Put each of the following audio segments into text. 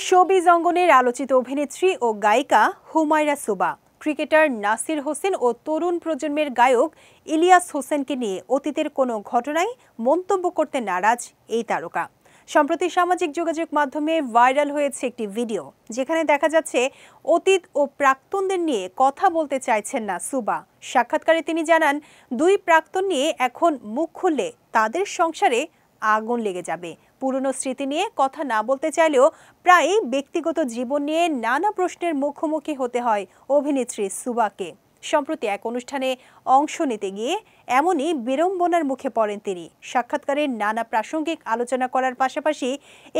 Showbiz অঙ্গনের আলোচিত অভিনেত্রী ও গায়িকা হুমায়রা সুবা, ক্রিকেটার নাসির হোসেন ও তরুণ প্রজন্মের গায়ক ইলিয়াস হোসেনকে নিয়ে অতীতের কোনো ঘটনায় মন্তব্য করতে নারাজ এই তারকা। সম্প্রতি সামাজিক যোগাযোগ মাধ্যমে ভাইরাল হয়েছে একটি ভিডিও, যেখানে দেখা যাচ্ছে অতীত ও প্রাক্তনদের নিয়ে কথা বলতে চাইছেন না সুবা। সাক্ষাৎকারে তিনি জানান, দুই প্রাক্তন নিয়ে এখন মুখ খুললে তাদের সংসারে আগুন লেগে যাবে। পুরনো স্মৃতি নিয়ে কথা না বলতে চাইলেও প্রায়ই ব্যক্তিগত জীবন নিয়ে নানা প্রশ্নের মুখোমুখি হতে হয় অভিনেত্রী সুবাকে। সম্প্রতি এক অনুষ্ঠানে অংশ নিতে গিয়ে এমনই বিড়ম্বনার মুখে পড়েন তিনি। সাক্ষাৎকারে নানা প্রাসঙ্গিক আলোচনা করার পাশাপাশি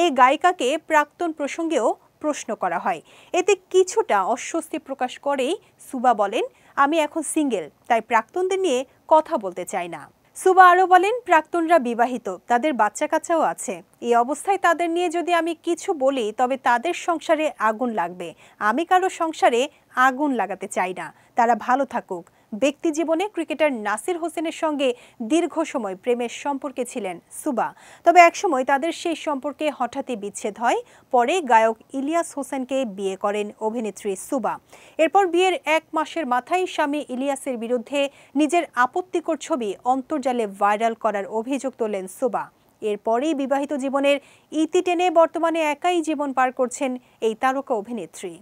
এই গায়িকাকে প্রাক্তন প্রসঙ্গেও প্রশ্ন করা হয়। এতে কিছুটা অস্বস্তি প্রকাশ করেই সুবা বলেন, আমি এখন সিঙ্গেল, তাই প্রাক্তনদের নিয়ে কথা বলতে চাই না। সুবা আরও বলেন, প্রাক্তনরা বিবাহিত, তাদের বাচ্চা কাচ্চাও আছে। এই অবস্থায় তাদের নিয়ে যদি আমি কিছু বলি তবে তাদের সংসারে আগুন লাগবে। আমি কারো সংসারে আগুন লাগাতে চাই না, তারা ভালো থাকুক। ব্যক্তি জীবনে ক্রিকেটার নাসির হোসেনের সঙ্গে দীর্ঘ সময় প্রেমের সম্পর্কে ছিলেন সুবা, তবে একসময় তাদের সেই সম্পর্কে হঠাৎই বিচ্ছেদ হয়। পরে গায়ক ইলিয়াস হোসেনকে বিয়ে করেন অভিনেত্রী সুবা। এরপর বিয়ের 1 মাসের মাথায় স্বামী ইলিয়াসের বিরুদ্ধে নিজের আপত্তিকর ছবি অন্তর্জালে ভাইরাল করার অভিযোগ তোলেন সুবা। এরপরেই বিবাহিত জীবনের ইতি টেনে বর্তমানে একাই জীবন পার করছেন এই তারকা অভিনেত্রী।